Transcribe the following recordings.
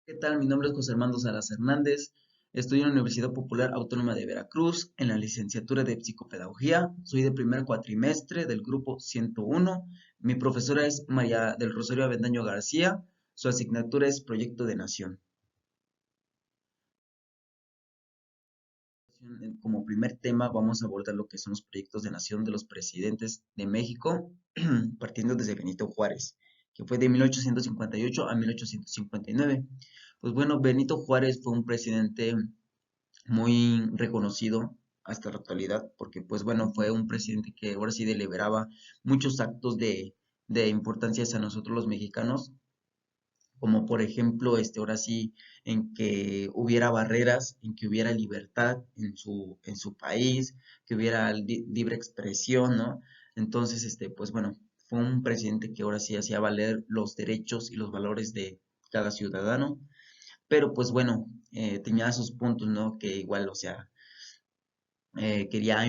¿Qué tal? Mi nombre es José Armando Salas Hernández. Estudio en la Universidad Popular Autónoma de Veracruz en la licenciatura de Psicopedagogía. Soy de primer cuatrimestre del grupo 101. Mi profesora es María del Rosario Avendaño García. Su asignatura es Proyecto de Nación. Como primer tema vamos a abordar lo que son los proyectos de nación de los presidentes de México, partiendo desde Benito Juárez, que fue de 1858 a 1859. Pues bueno, Benito Juárez fue un presidente muy reconocido hasta la actualidad, porque pues bueno, fue un presidente que ahora sí deliberaba muchos actos de importancia a nosotros los mexicanos, como por ejemplo, ahora sí, en que hubiera barreras, en que hubiera libertad en su país, que hubiera libre expresión, ¿no? Entonces, pues bueno, fue un presidente que ahora sí hacía valer los derechos y los valores de cada ciudadano, pero pues bueno, tenía sus puntos, ¿no? Que igual, o sea, quería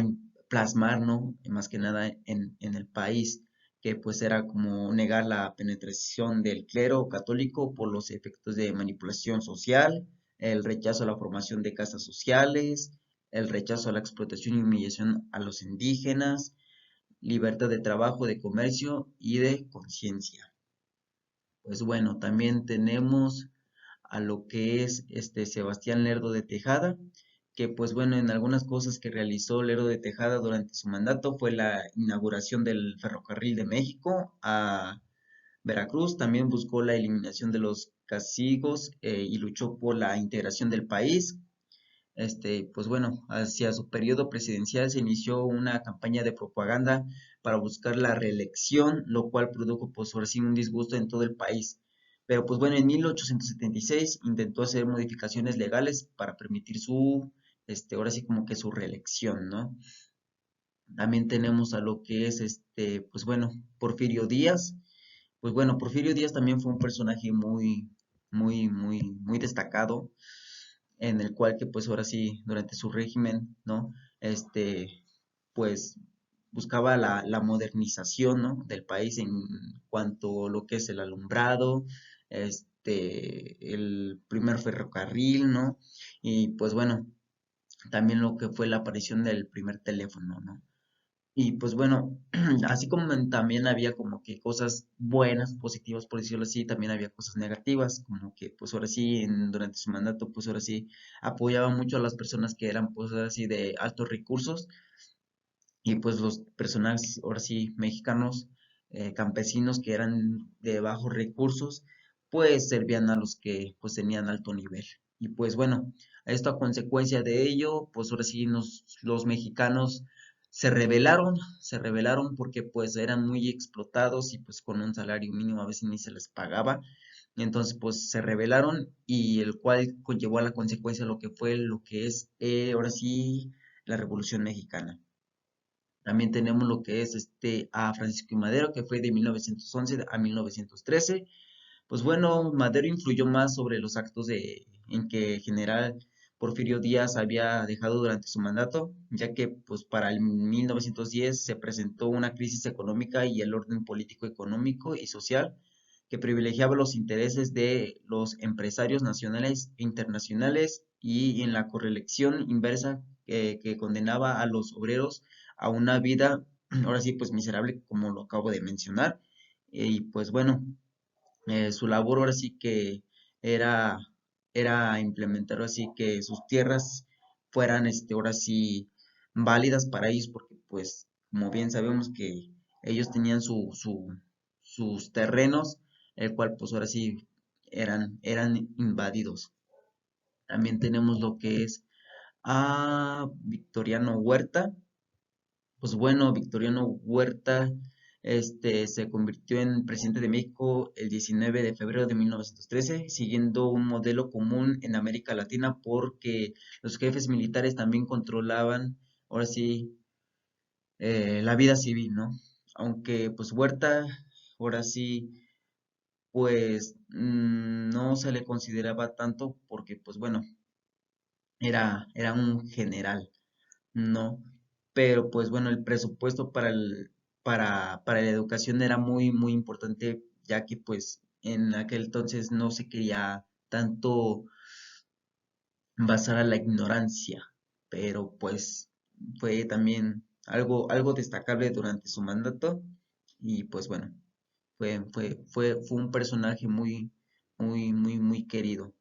plasmar, ¿no? Más que nada en el país, que pues era como negar la penetración del clero católico por los efectos de manipulación social, el rechazo a la formación de casas sociales, el rechazo a la explotación y humillación a los indígenas, libertad de trabajo, de comercio y de conciencia. Pues bueno, también tenemos a lo que es Sebastián Lerdo de Tejada, que pues bueno, en algunas cosas que realizó Lerdo de Tejada durante su mandato fue la inauguración del ferrocarril de México a Veracruz, también buscó la eliminación de los castigos y luchó por la integración del país. Pues bueno, hacia su periodo presidencial se inició una campaña de propaganda para buscar la reelección, lo cual produjo pues ahora sí un disgusto en todo el país. Pero pues bueno, en 1876 intentó hacer modificaciones legales para permitir ahora sí como que su reelección, ¿no? También tenemos a lo que es, pues bueno, Porfirio Díaz. Pues bueno, Porfirio Díaz también fue un personaje muy destacado, en el cual que pues ahora sí, durante su régimen, ¿no? Pues buscaba la modernización, ¿no? Del país en cuanto a lo que es el alumbrado, el primer ferrocarril, ¿no? Y pues bueno, también lo que fue la aparición del primer teléfono, ¿no? Y pues bueno, así como también había como que cosas buenas, positivas, por decirlo así, también había cosas negativas, como que pues ahora sí, durante su mandato, pues ahora sí, apoyaba mucho a las personas que eran pues ahora sí de altos recursos y pues los personajes ahora sí mexicanos, campesinos que eran de bajos recursos, pues servían a los que pues tenían alto nivel. Y pues bueno, esto a consecuencia de ello, pues ahora sí los mexicanos se rebelaron porque pues eran muy explotados y pues con un salario mínimo a veces ni se les pagaba. Entonces pues se rebelaron y el cual conllevó a la consecuencia lo que fue lo que es ahora sí la Revolución Mexicana. También tenemos lo que es a Francisco y Madero, que fue de 1911 a 1913. Pues bueno, Madero influyó más sobre los actos en que General Porfirio Díaz había dejado durante su mandato, ya que pues para el 1910 se presentó una crisis económica y el orden político, económico y social que privilegiaba los intereses de los empresarios nacionales e internacionales y en la correlección inversa que condenaba a los obreros a una vida, ahora sí, pues miserable, como lo acabo de mencionar. Y pues bueno, su labor ahora sí que era, era implementar así que sus tierras fueran, ahora sí, válidas para ellos, porque pues, como bien sabemos que ellos tenían sus terrenos, el cual pues ahora sí eran invadidos. También tenemos lo que es a Victoriano Huerta. Pues bueno, Victoriano Huerta se convirtió en presidente de México el 19 de febrero de 1913, siguiendo un modelo común en América Latina porque los jefes militares también controlaban, ahora sí, la vida civil, ¿no? Aunque pues Huerta, ahora sí, pues no se le consideraba tanto porque pues bueno, era un general, ¿no? Pero pues bueno, el presupuesto para la educación era muy importante, ya que pues en aquel entonces no se quería tanto basar a la ignorancia, pero pues fue también algo destacable durante su mandato y pues bueno, fue un personaje muy querido.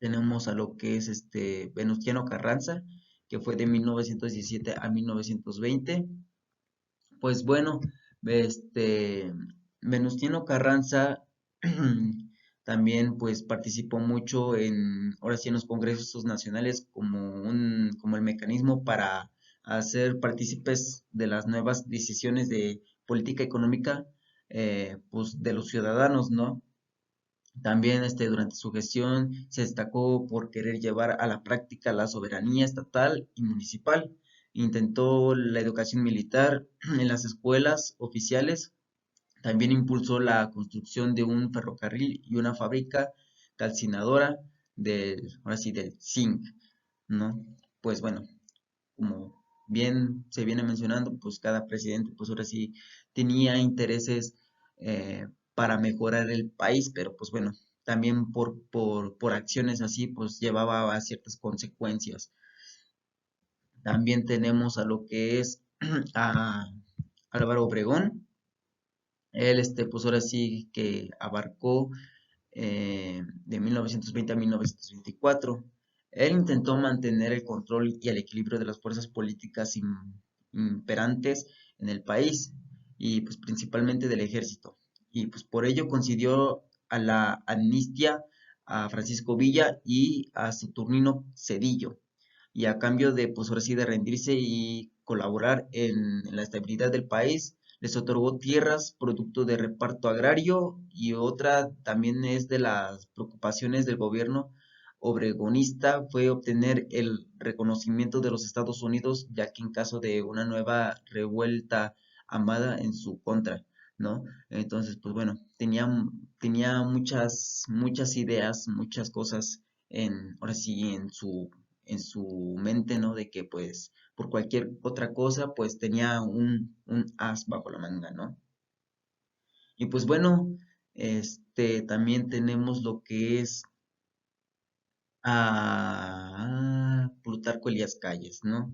Tenemos a lo que es Venustiano Carranza, que fue de 1917 a 1920. Pues bueno, este Venustiano Carranza también pues participó mucho ahora sí en los congresos nacionales como el mecanismo para hacer partícipes de las nuevas decisiones de política económica pues de los ciudadanos, ¿no? También durante su gestión se destacó por querer llevar a la práctica la soberanía estatal y municipal. Intentó la educación militar en las escuelas oficiales. También impulsó la construcción de un ferrocarril y una fábrica calcinadora ahora sí, del zinc, ¿no? Pues bueno, como bien se viene mencionando, pues cada presidente, pues ahora sí tenía intereses para mejorar el país, pero pues bueno, también por acciones así, pues llevaba a ciertas consecuencias. También tenemos a lo que es a Álvaro Obregón. Él, pues ahora sí que abarcó de 1920 a 1924. Él intentó mantener el control y el equilibrio de las fuerzas políticas imperantes en el país y pues principalmente del ejército. Y pues por ello concedió a la amnistía a Francisco Villa y a Saturnino Cedillo. Y a cambio de pues ahora sí de rendirse y colaborar en la estabilidad del país, les otorgó tierras producto de reparto agrario y otra también es de las preocupaciones del gobierno obregonista fue obtener el reconocimiento de los Estados Unidos, ya que en caso de una nueva revuelta armada en su contra, ¿no? Entonces, pues bueno, tenía muchas ideas, muchas cosas ahora sí, en su mente, ¿no? De que pues por cualquier otra cosa, pues tenía un as bajo la manga, ¿no? Y pues bueno, también tenemos lo que es a Plutarco Elías Calles, ¿no?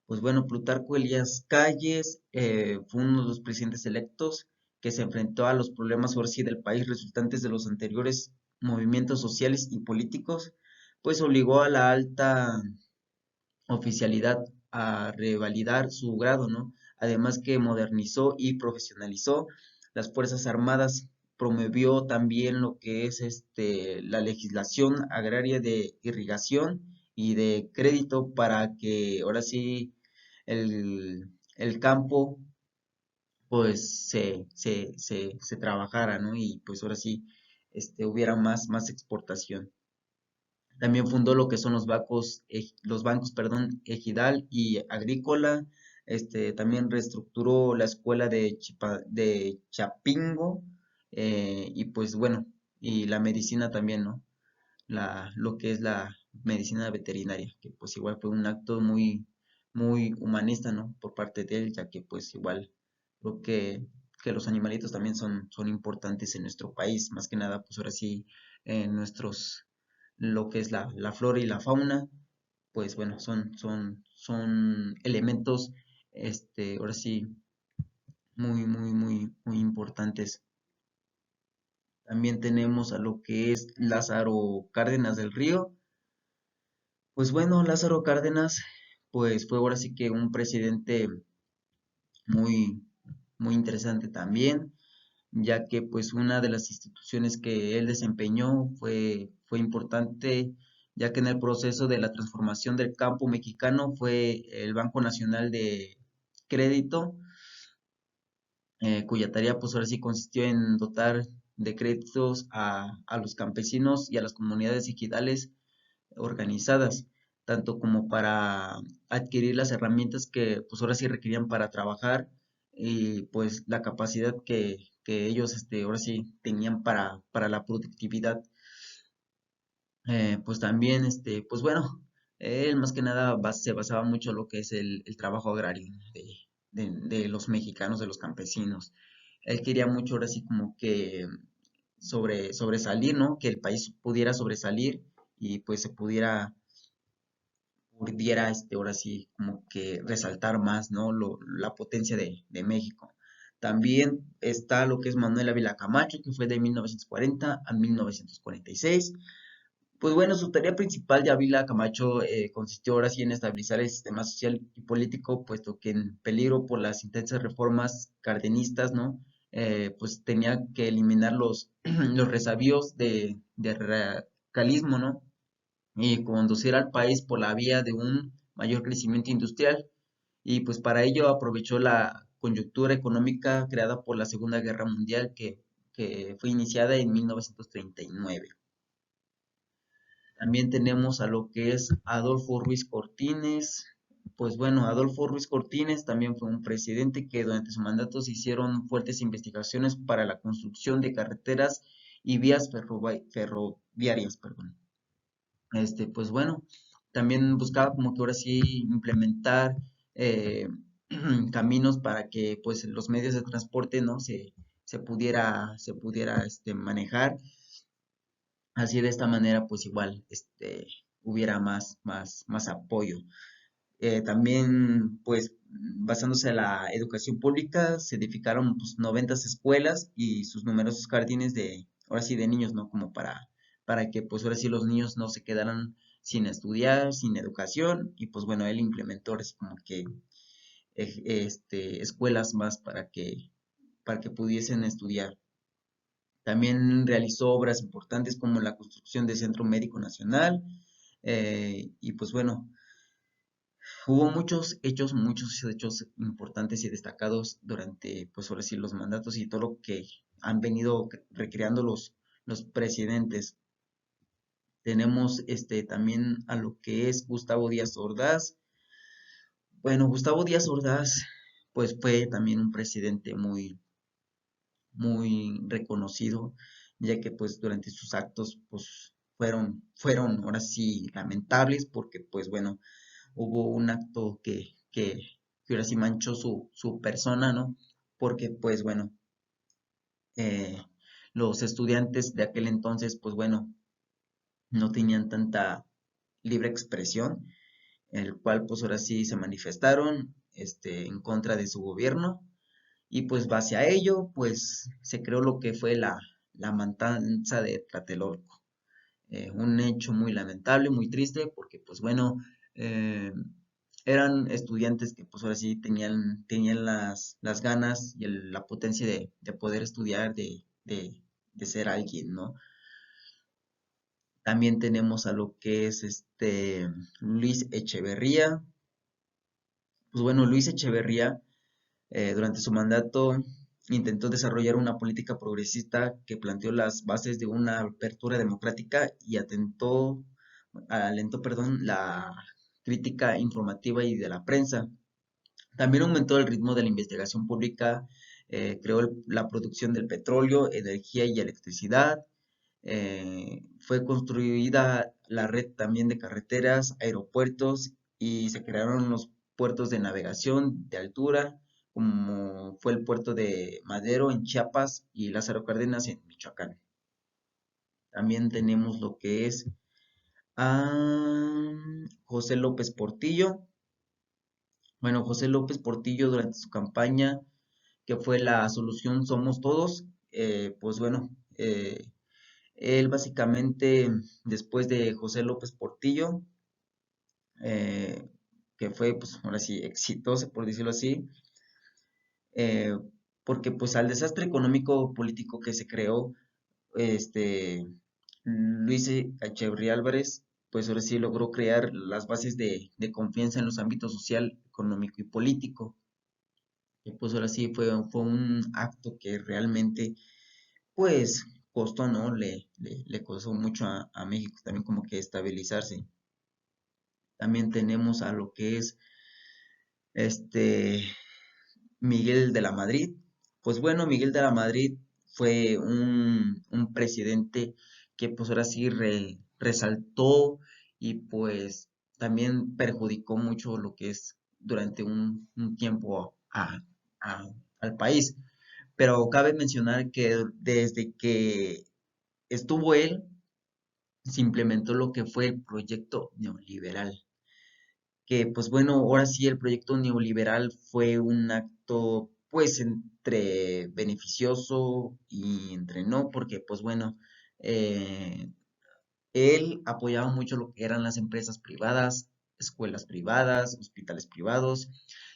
Pues bueno, Plutarco Elías Calles fue uno de los presidentes electos que se enfrentó a los problemas ahora sí del país resultantes de los anteriores movimientos sociales y políticos, pues obligó a la alta oficialidad a revalidar su grado, ¿no? Además que modernizó y profesionalizó las Fuerzas Armadas, promovió también lo que es la legislación agraria de irrigación y de crédito para que ahora sí el campo pues se trabajara, ¿no? Y pues ahora sí hubiera más exportación. También fundó lo que son los bancos, perdón, Ejidal y Agrícola. También reestructuró la escuela de Chapingo. Y pues bueno, y la medicina también, ¿no? Lo que es la medicina veterinaria, que pues igual fue un acto muy humanista, ¿no? Por parte de él, ya que pues igual creo que los animalitos también son importantes en nuestro país, más que nada, pues ahora sí, lo que es la flora y la fauna, pues bueno, son elementos, ahora sí, muy importantes. También tenemos a lo que es Lázaro Cárdenas del Río. Pues bueno, Lázaro Cárdenas, pues fue ahora sí que un presidente muy, muy interesante también, ya que pues una de las instituciones que él desempeñó fue importante, ya que en el proceso de la transformación del campo mexicano fue el Banco Nacional de Crédito, cuya tarea pues ahora sí consistió en dotar de créditos a los campesinos y a las comunidades ejidales organizadas, tanto como para adquirir las herramientas que pues ahora sí requerían para trabajar y pues la capacidad que ellos ahora sí tenían para la productividad. Pues también, pues bueno, él más que nada se basaba mucho en lo que es el trabajo agrario, ¿no? de los mexicanos, de los campesinos. Él quería mucho ahora sí como que sobresalir, ¿no? Que el país pudiera sobresalir y pues se pudiera, ahora sí, como que resaltar más, ¿no? La potencia de México. También está lo que es Manuel Ávila Camacho, que fue de 1940 a 1946. Pues bueno, su tarea principal de Ávila Camacho consistió ahora sí en estabilizar el sistema social y político, puesto que en peligro por las intensas reformas cardenistas, ¿no? Pues tenía que eliminar los resabios de radicalismo, ¿no? Y conducir al país por la vía de un mayor crecimiento industrial. Y pues para ello aprovechó la coyuntura económica creada por la Segunda Guerra Mundial que fue iniciada en 1939. También tenemos a lo que es Adolfo Ruiz Cortines. Pues bueno, Adolfo Ruiz Cortines también fue un presidente que durante su mandato se hicieron fuertes investigaciones para la construcción de carreteras y vías ferroviarias, perdón. Pues bueno, también buscaba como que ahora sí implementar eh, caminos para que pues los medios de transporte no se pudiera manejar. Así de esta manera pues igual hubiera más apoyo. También pues basándose en la educación pública se edificaron pues 90 escuelas y sus numerosos jardines ahora sí de niños, ¿no? Como para que pues ahora sí los niños no se quedaran sin estudiar, sin educación y pues bueno, él implementó así como que escuelas más para que pudiesen estudiar. También realizó obras importantes como la construcción del Centro Médico Nacional y pues bueno, hubo muchos hechos importantes y destacados durante pues ahora sí los mandatos y todo lo que han venido recreando los presidentes. Tenemos también a lo que es Gustavo Díaz Ordaz. Bueno, Gustavo Díaz Ordaz pues fue también un presidente muy reconocido, ya que pues durante sus actos pues fueron ahora sí lamentables porque pues bueno, hubo un acto que ahora sí manchó su persona, ¿no? Porque pues bueno, eh, los estudiantes de aquel entonces pues bueno, no tenían tanta libre expresión, el cual pues ahora sí se manifestaron en contra de su gobierno y pues base a ello, pues se creó lo que fue la matanza de Tlatelolco. Un hecho muy lamentable, muy triste, porque pues bueno, eh, eran estudiantes que pues ahora sí tenían las ganas y la potencia de poder estudiar, de ser alguien, ¿no? También tenemos a lo que es Luis Echeverría. Pues bueno, Luis Echeverría durante su mandato intentó desarrollar una política progresista que planteó las bases de una apertura democrática y alentó, perdón, la crítica informativa y de la prensa. También aumentó el ritmo de la investigación pública, creó la producción del petróleo, energía y electricidad. Fue construida la red también de carreteras, aeropuertos y se crearon los puertos de navegación de altura, como fue el puerto de Madero en Chiapas y Lázaro Cárdenas en Michoacán. También tenemos lo que es José López Portillo. Bueno, José López Portillo durante su campaña, que fue la solución Somos Todos, pues bueno, él básicamente, después de José López Portillo, eh, que fue, pues ahora sí, exitoso, por decirlo así, eh, porque pues al desastre económico político que se creó, este, Luis Echeverría Álvarez, pues ahora sí logró crear las bases de confianza en los ámbitos social, económico y político. Y pues ahora sí fue un acto que realmente, pues, costó, ¿no? Le costó mucho a México también como que estabilizarse. También tenemos a lo que es este Miguel de la Madrid. Pues bueno, Miguel de la Madrid fue un presidente que pues ahora sí resaltó y pues también perjudicó mucho lo que es durante un tiempo a- al país. Pero cabe mencionar que desde que estuvo él, se implementó lo que fue el proyecto neoliberal, que pues bueno, ahora sí el proyecto neoliberal fue un acto pues entre beneficioso y entre no, porque pues bueno, eh, él apoyaba mucho lo que eran las empresas privadas, escuelas privadas, hospitales privados,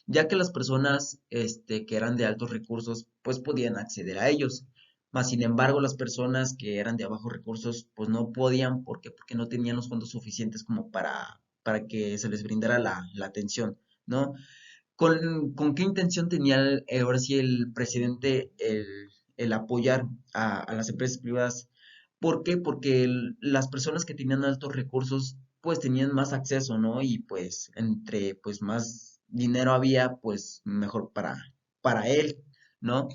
ya que las personas que eran de altos recursos pues podían acceder a ellos. Mas, sin embargo, las personas que eran de bajos recursos pues no podían, ¿por qué? Porque no tenían los fondos suficientes como para que se les brindara la atención, ¿no? ¿Con qué intención tenía ahora sí el presidente el apoyar a las empresas privadas? ¿Por qué? Porque las personas que tenían altos recursos pues tenían más acceso, ¿no? Y pues entre pues más dinero había, pues mejor para él, ¿no?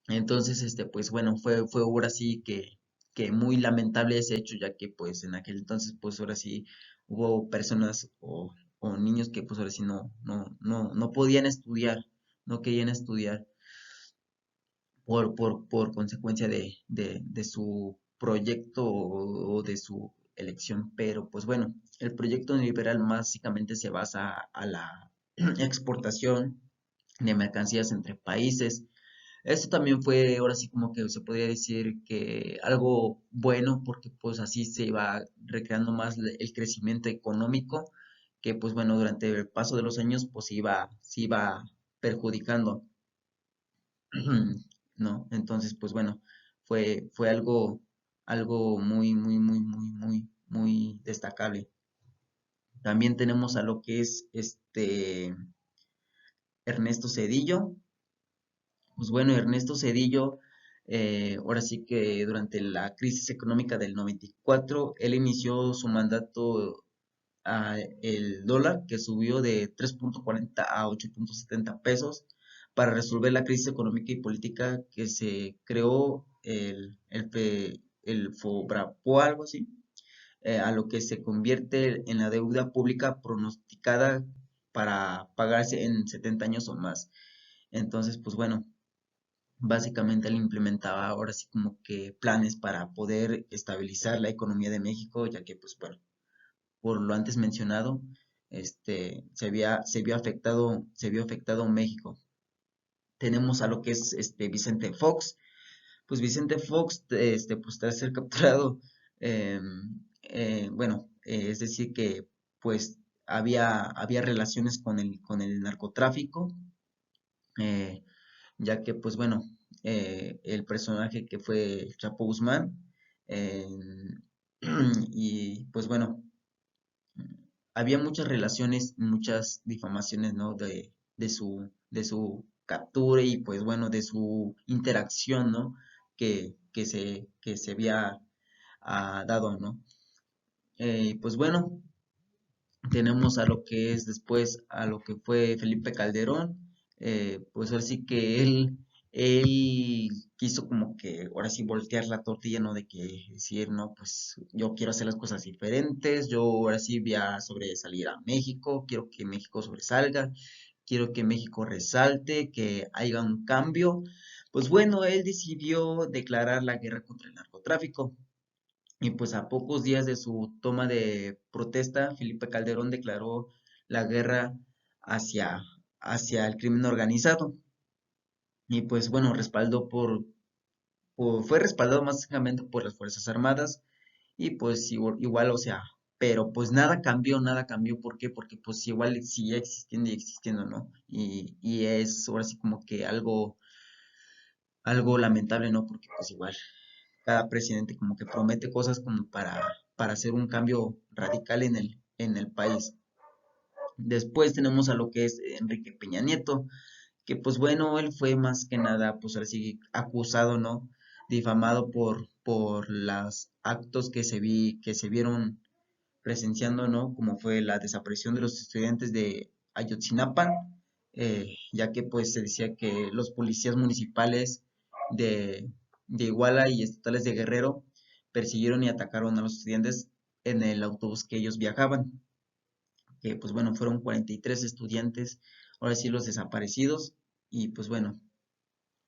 Entonces, pues bueno, fue ahora sí que muy lamentable ese hecho, ya que pues en aquel entonces pues ahora sí hubo personas o niños que pues ahora sí no podían estudiar, no querían estudiar por consecuencia de su proyecto o de su elección. Pero pues bueno, el proyecto neoliberal básicamente se basa a la exportación de mercancías entre países. Esto también fue, ahora sí como que se podría decir que algo bueno, porque pues así se iba recreando más el crecimiento económico, que pues bueno, durante el paso de los años pues se iba perjudicando, ¿no? Entonces pues bueno, fue algo muy destacable. También tenemos a lo que es Ernesto Zedillo. Pues bueno, Ernesto Zedillo, ahora sí que durante la crisis económica del 94, él inició su mandato a el dólar, que subió de 3.40 a 8.70 pesos, para resolver la crisis económica y política que se creó el FOBRAPO, algo así, a lo que se convierte en la deuda pública pronosticada para pagarse en 70 años o más. Entonces, pues bueno, básicamente él implementaba ahora sí como que planes para poder estabilizar la economía de México, ya que pues bueno, por lo antes mencionado, se vio afectado México. Tenemos a lo que es Vicente Fox. Pues Vicente Fox, pues tras ser capturado, bueno, es decir que pues había relaciones con el narcotráfico, eh, ya que pues bueno, el personaje que fue el Chapo Guzmán, eh, y pues bueno, había muchas relaciones, muchas difamaciones, ¿no? De su captura y pues bueno, de su interacción, ¿no? Que se había dado, ¿no? Pues bueno, tenemos a lo que es después, a lo que fue Felipe Calderón, pues ahora sí que él quiso como que ahora sí voltear la tortilla, ¿no? De que decir, no, pues yo quiero hacer las cosas diferentes, yo ahora sí voy a sobresalir a México, quiero que México sobresalga, quiero que México resalte, que haya un cambio. Pues bueno, él decidió declarar la guerra contra el narcotráfico. Y pues a pocos días de su toma de protesta, Felipe Calderón declaró la guerra hacia, hacia el crimen organizado. Y pues bueno, fue respaldado básicamente por las Fuerzas Armadas. Y pues igual, o sea, pero pues nada cambió. ¿Por qué? Porque pues igual sigue existiendo y existiendo, ¿no? Y es ahora sí como que algo lamentable, ¿no? Porque pues igual cada presidente como que promete cosas como para hacer un cambio radical en el país. Después tenemos a lo que es Enrique Peña Nieto, que pues bueno, él fue más que nada, pues así acusado, ¿no? Difamado por los actos que se vieron presenciando, ¿no? Como fue la desaparición de los estudiantes de Ayotzinapa, ya que pues se decía que los policías municipales de, de Iguala y estatales de Guerrero persiguieron y atacaron a los estudiantes en el autobús que ellos viajaban, que pues bueno, fueron 43 estudiantes, ahora sí los desaparecidos, y pues bueno,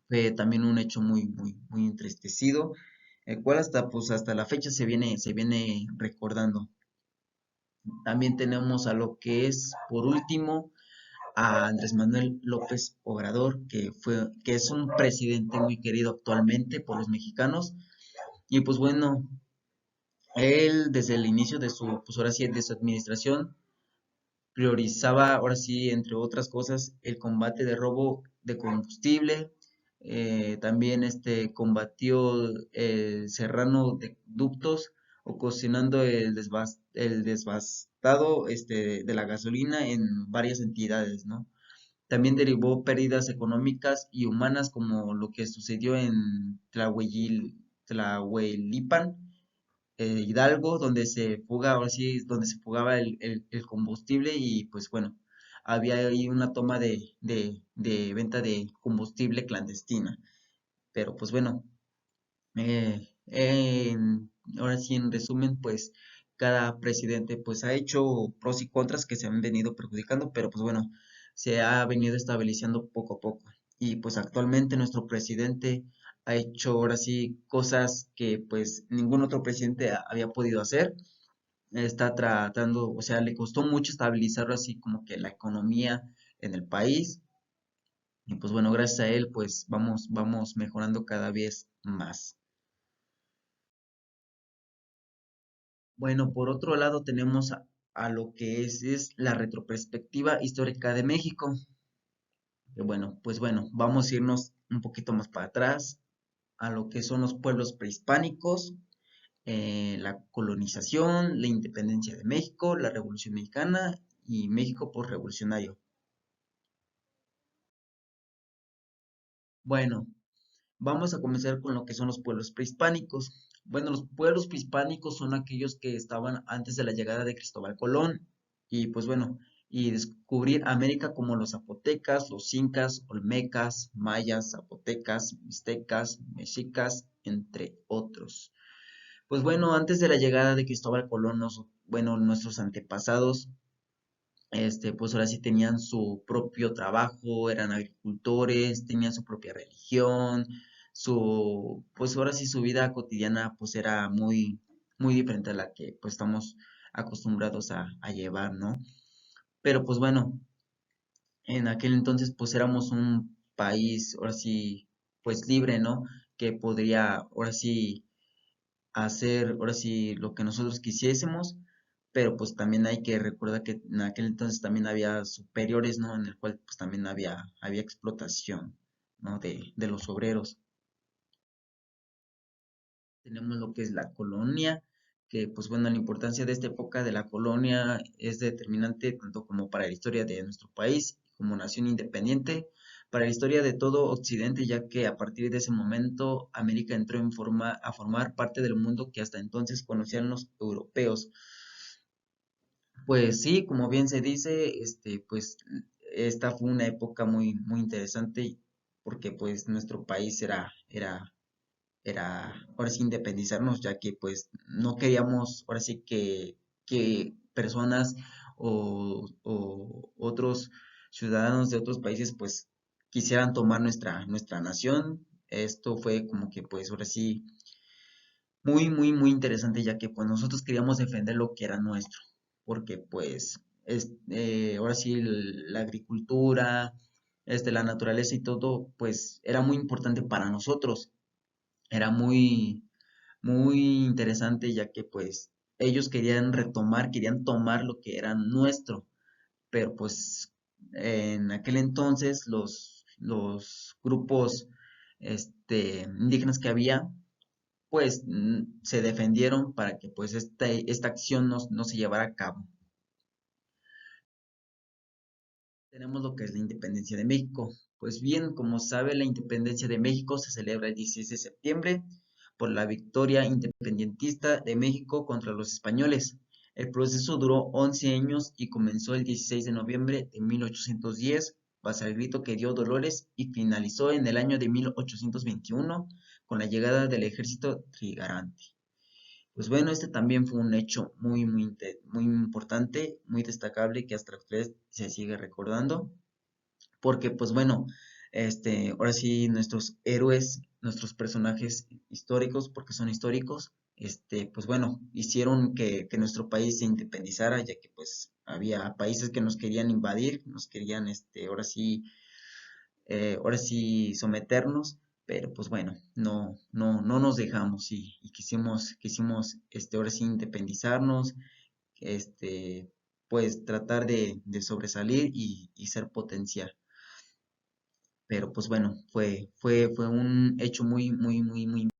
fue también un hecho muy entristecido. el cual hasta pues hasta la fecha se viene recordando. También tenemos a lo que es, por último, a Andrés Manuel López Obrador, que es un presidente muy querido actualmente por los mexicanos. Y pues bueno, él desde el inicio de su, pues ahora sí, de su administración, priorizaba, ahora sí, entre otras cosas, el combate de robo de combustible. También combatió el serrano de ductos, ocasionando el desbastado de la gasolina en varias entidades, ¿no? También derivó pérdidas económicas y humanas como lo que sucedió en Tlahuelipan, Hidalgo, donde se fuga, ahora sí, donde se fugaba el combustible y pues bueno, había ahí una toma de venta de combustible clandestina. Pero pues bueno, ahora sí, en resumen, pues cada presidente pues ha hecho pros y contras que se han venido perjudicando, pero pues bueno, se ha venido estabilizando poco a poco. Y pues actualmente nuestro presidente ha hecho ahora sí cosas que pues ningún otro presidente había podido hacer. Está tratando, o sea, le costó mucho estabilizar así como que la economía en el país. Y pues bueno, gracias a él pues vamos mejorando cada vez más. Bueno, por otro lado tenemos a lo que es la retroperspectiva histórica de México. Que bueno, pues bueno, vamos a irnos un poquito más para atrás a lo que son los pueblos prehispánicos, la colonización, la independencia de México, la Revolución Mexicana y México postrevolucionario. Bueno, vamos a comenzar con lo que son los pueblos prehispánicos. Bueno, los pueblos prehispánicos son aquellos que estaban antes de la llegada de Cristóbal Colón y pues bueno, y descubrir América como los zapotecas, los incas, olmecas, mayas, zapotecas, mixtecas, mexicas, entre otros. Pues bueno, antes de la llegada de Cristóbal Colón, bueno, nuestros antepasados pues ahora sí tenían su propio trabajo, eran agricultores, tenían su propia religión, pues ahora sí su vida cotidiana pues era muy diferente a la que pues estamos acostumbrados a llevar, ¿no? Pero pues bueno, en aquel entonces pues éramos un país ahora sí pues libre, ¿no? Que podría ahora sí hacer ahora sí lo que nosotros quisiésemos, pero pues también hay que recordar que en aquel entonces también había superiores, ¿no? En el cual pues también había explotación, ¿no? De los obreros. Tenemos lo que es la colonia, que pues bueno, la importancia de esta época de la colonia es determinante tanto como para la historia de nuestro país como nación independiente, para la historia de todo Occidente, ya que a partir de ese momento América entró a formar parte del mundo que hasta entonces conocían los europeos. Pues sí, como bien se dice, pues esta fue una época muy interesante porque pues nuestro país era ahora sí independizarnos, ya que pues no queríamos ahora sí que personas o otros ciudadanos de otros países pues quisieran tomar nuestra nación. Esto fue como que pues ahora sí muy interesante, ya que pues nosotros queríamos defender lo que era nuestro, porque pues ahora sí la agricultura, la naturaleza y todo pues era muy importante para nosotros, era muy interesante, ya que pues ellos querían retomar, querían tomar lo que era nuestro, pero pues en aquel entonces los grupos indígenas que había, pues se defendieron para que pues esta acción no se llevara a cabo. Tenemos lo que es la independencia de México. Pues bien, como sabe, la independencia de México se celebra el 16 de septiembre por la victoria independentista de México contra los españoles. El proceso duró 11 años y comenzó el 16 de noviembre de 1810, bajo el grito que dio Dolores, y finalizó en el año de 1821 con la llegada del ejército trigarante. Pues bueno, este también fue un hecho muy importante, muy destacable que hasta ustedes se sigue recordando, porque pues bueno, ahora sí nuestros héroes nuestros personajes históricos, porque son históricos, pues bueno, hicieron que nuestro país se independizara, ya que pues había países que nos querían invadir, nos querían, ahora sí someternos, pero pues bueno, no nos dejamos y quisimos, ahora sí independizarnos, este, pues tratar de sobresalir y ser potencia. Pero pues bueno, fue un hecho muy importante.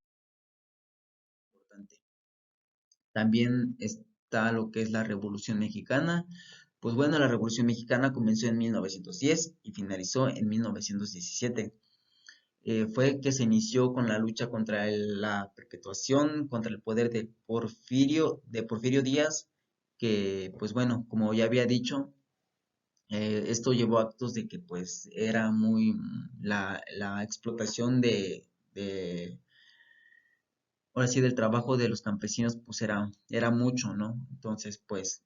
También está lo que es la Revolución Mexicana. Pues bueno, la Revolución Mexicana comenzó en 1910 y finalizó en 1917. Fue que se inició con la lucha contra la perpetuación, contra el poder de Porfirio Díaz, que pues bueno, como ya había dicho, esto llevó a actos de que pues era muy la explotación ahora sí, del trabajo de los campesinos, pues era mucho, ¿no? Entonces, pues,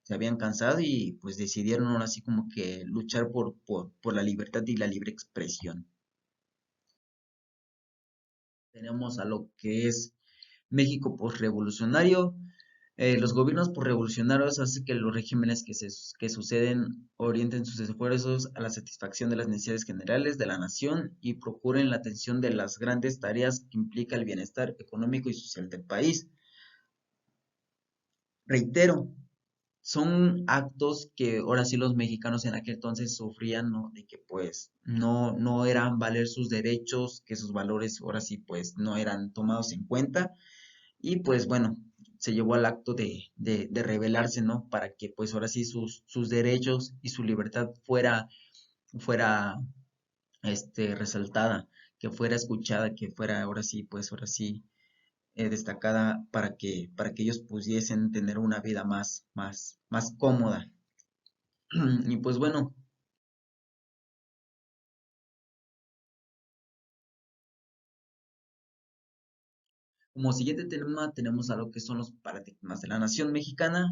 se habían cansado y pues decidieron ahora sí como que luchar por la libertad y la libre expresión. Tenemos a lo que es México postrevolucionario. Los gobiernos postrevolucionarios hacen que los regímenes que suceden orienten sus esfuerzos a la satisfacción de las necesidades generales de la nación y procuren la atención de las grandes tareas que implica el bienestar económico y social del país. Reitero, son actos que ahora sí los mexicanos en aquel entonces sufrían, ¿no? De que pues no eran valer sus derechos, que sus valores ahora sí pues no eran tomados en cuenta y pues bueno, se llevó al acto de rebelarse, ¿no? Para que pues ahora sí sus derechos y su libertad fuera resaltada, que fuera escuchada, que fuera ahora sí destacada para que ellos pudiesen tener una vida más cómoda. Y pues bueno, como siguiente tema tenemos a lo que son los paradigmas de la nación mexicana.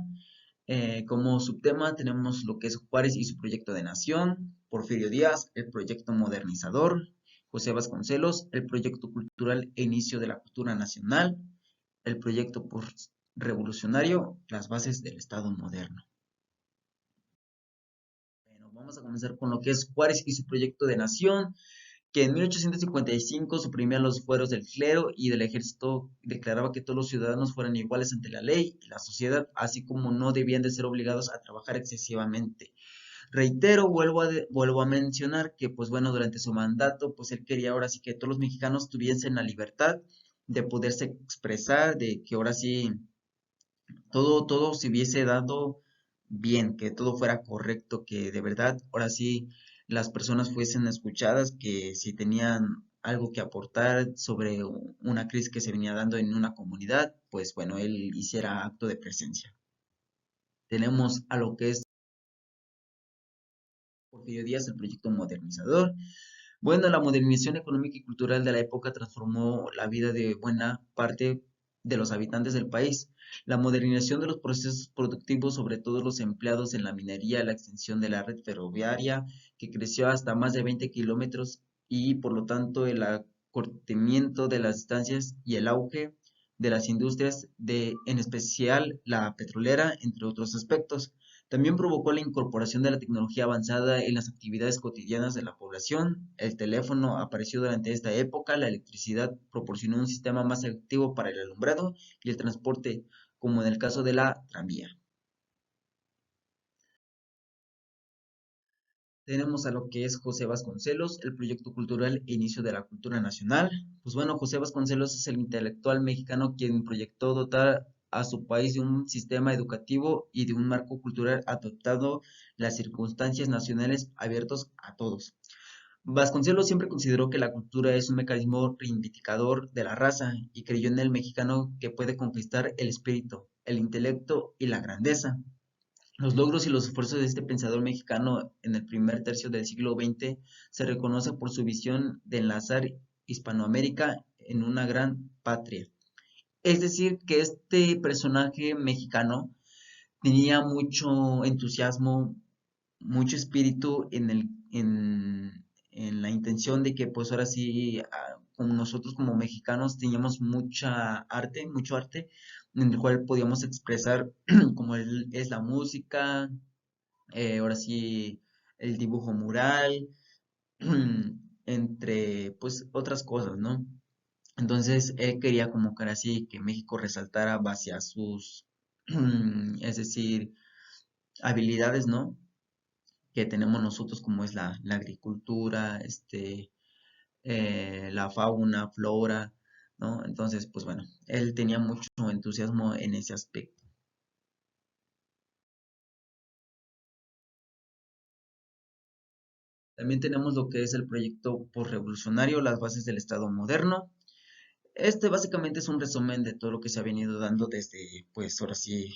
Como subtema tenemos lo que es Juárez y su proyecto de nación, Porfirio Díaz, el proyecto modernizador, José Vasconcelos, el proyecto cultural e inicio de la cultura nacional, el proyecto revolucionario, las bases del Estado moderno. Bueno, vamos a comenzar con lo que es Juárez y su proyecto de nación, que en 1855 suprimía los fueros del clero y del ejército, declaraba que todos los ciudadanos fueran iguales ante la ley y la sociedad, así como no debían de ser obligados a trabajar excesivamente. Reitero, vuelvo a mencionar que, pues bueno, durante su mandato, pues él quería ahora sí que todos los mexicanos tuviesen la libertad de poderse expresar, de que ahora sí todo se hubiese dado bien, que todo fuera correcto, que de verdad ahora sí las personas fuesen escuchadas, que si tenían algo que aportar sobre una crisis que se venía dando en una comunidad, pues bueno, él hiciera acto de presencia. Tenemos a lo que es Porfirio Díaz, el proyecto modernizador. Bueno, la modernización económica y cultural de la época transformó la vida de buena parte de los habitantes del país. La modernización de los procesos productivos, sobre todo los empleados en la minería, la extensión de la red ferroviaria, que creció hasta más de 20 kilómetros, y por lo tanto el acortamiento de las distancias y el auge de las industrias, en especial la petrolera, entre otros aspectos. También provocó la incorporación de la tecnología avanzada en las actividades cotidianas de la población. El teléfono apareció durante esta época, la electricidad proporcionó un sistema más efectivo para el alumbrado y el transporte, como en el caso de la tranvía. Tenemos a lo que es José Vasconcelos, el proyecto cultural e inicio de la cultura nacional. Pues bueno, José Vasconcelos es el intelectual mexicano quien proyectó dotar a su país de un sistema educativo y de un marco cultural adoptado las circunstancias nacionales abiertos a todos. Vasconcelos siempre consideró que la cultura es un mecanismo reivindicador de la raza y creyó en el mexicano que puede conquistar el espíritu, el intelecto y la grandeza. Los logros y los esfuerzos de este pensador mexicano en el primer tercio del siglo XX se reconoce por su visión de enlazar Hispanoamérica en una gran patria. Es decir, que este personaje mexicano tenía mucho entusiasmo, mucho espíritu en la intención de que pues ahora sí como nosotros como mexicanos teníamos mucho arte, en el cual podíamos expresar como es la música, ahora sí, el dibujo mural, entre pues otras cosas, ¿no? Entonces él quería como que ahora sí que México resaltara hacia sus, es decir, habilidades, ¿no? Que tenemos nosotros como es la agricultura, la fauna, flora, ¿no? Entonces, pues bueno, él tenía mucho entusiasmo en ese aspecto. También tenemos lo que es el proyecto postrevolucionario, las bases del Estado moderno. Este básicamente es un resumen de todo lo que se ha venido dando desde, pues ahora sí,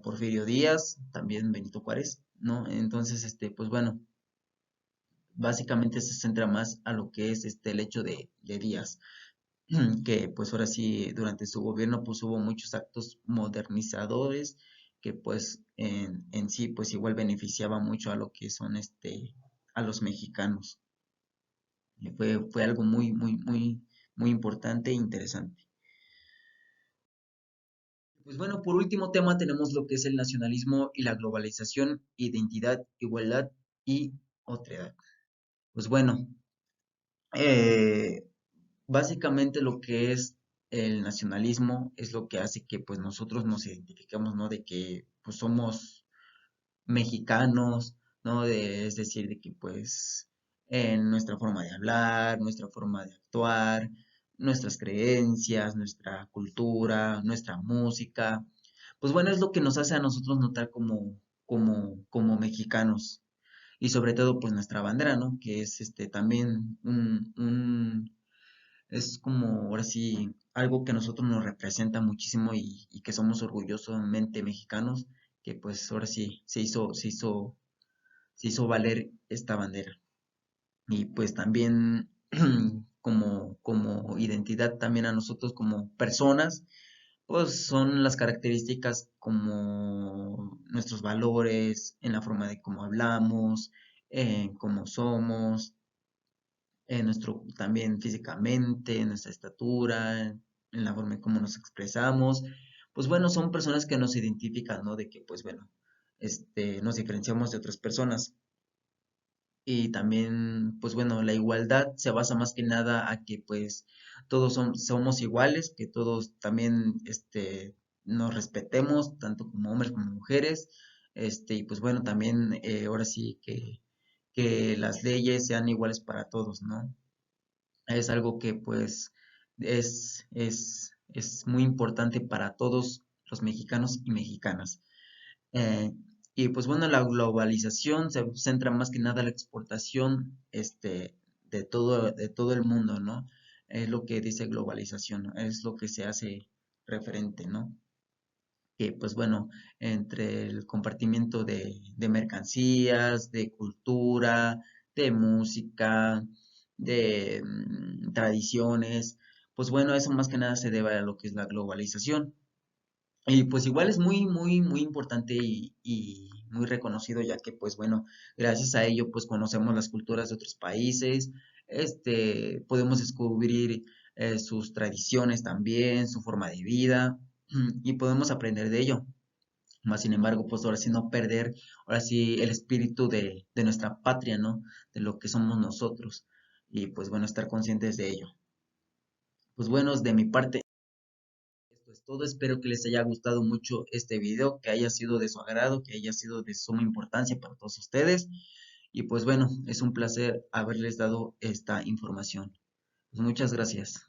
Porfirio Díaz, también Benito Juárez, ¿no? Entonces, pues bueno, básicamente se centra más a lo que es el hecho de Díaz, que pues ahora sí, durante su gobierno pues hubo muchos actos modernizadores que pues en sí pues igual beneficiaba mucho a lo que son a los mexicanos. Y fue algo muy importante e interesante. Pues bueno, por último tema tenemos lo que es el nacionalismo y la globalización, identidad, igualdad y otredad. Pues bueno, eh, básicamente lo que es el nacionalismo es lo que hace que pues nosotros nos identifiquemos, ¿no? De que pues somos mexicanos, ¿no? Es decir, de que pues en nuestra forma de hablar, nuestra forma de actuar, nuestras creencias, nuestra cultura, nuestra música, pues bueno, es lo que nos hace a nosotros notar como mexicanos. Y sobre todo, pues nuestra bandera, ¿no? Que es también es como ahora sí algo que a nosotros nos representa muchísimo y que somos orgullosamente mexicanos, que pues ahora sí se hizo valer esta bandera. Y pues también como identidad también a nosotros como personas, pues son las características como nuestros valores, en la forma de cómo hablamos, en cómo somos, nuestro, también físicamente, en nuestra estatura, en la forma en cómo nos expresamos. Pues bueno, son personas que nos identifican, ¿no? De que, pues bueno, nos diferenciamos de otras personas. Y también, pues bueno, la igualdad se basa más que nada a que pues todos somos iguales, que todos también nos respetemos, tanto como hombres como mujeres, y pues bueno, también ahora sí que las leyes sean iguales para todos, ¿no? Es algo que pues es muy importante para todos los mexicanos y mexicanas. Eh, y pues bueno, la globalización se centra más que nada en la exportación de todo el mundo, ¿no? Es lo que dice globalización, es lo que se hace referente, ¿no? Que pues bueno, entre el compartimiento de mercancías, de cultura, de música, de tradiciones, pues bueno, eso más que nada se debe a lo que es la globalización. Y pues igual es muy importante y muy reconocido, ya que pues bueno, gracias a ello pues conocemos las culturas de otros países, podemos descubrir sus tradiciones también, su forma de vida, y podemos aprender de ello. Más sin embargo, pues ahora sí no perder, ahora sí el espíritu de nuestra patria, ¿no? De lo que somos nosotros. Y pues bueno, estar conscientes de ello. Pues bueno, de mi parte. Esto es todo, espero que les haya gustado mucho este video, que haya sido de su agrado, que haya sido de suma importancia para todos ustedes. Y pues bueno, es un placer haberles dado esta información. Pues muchas gracias.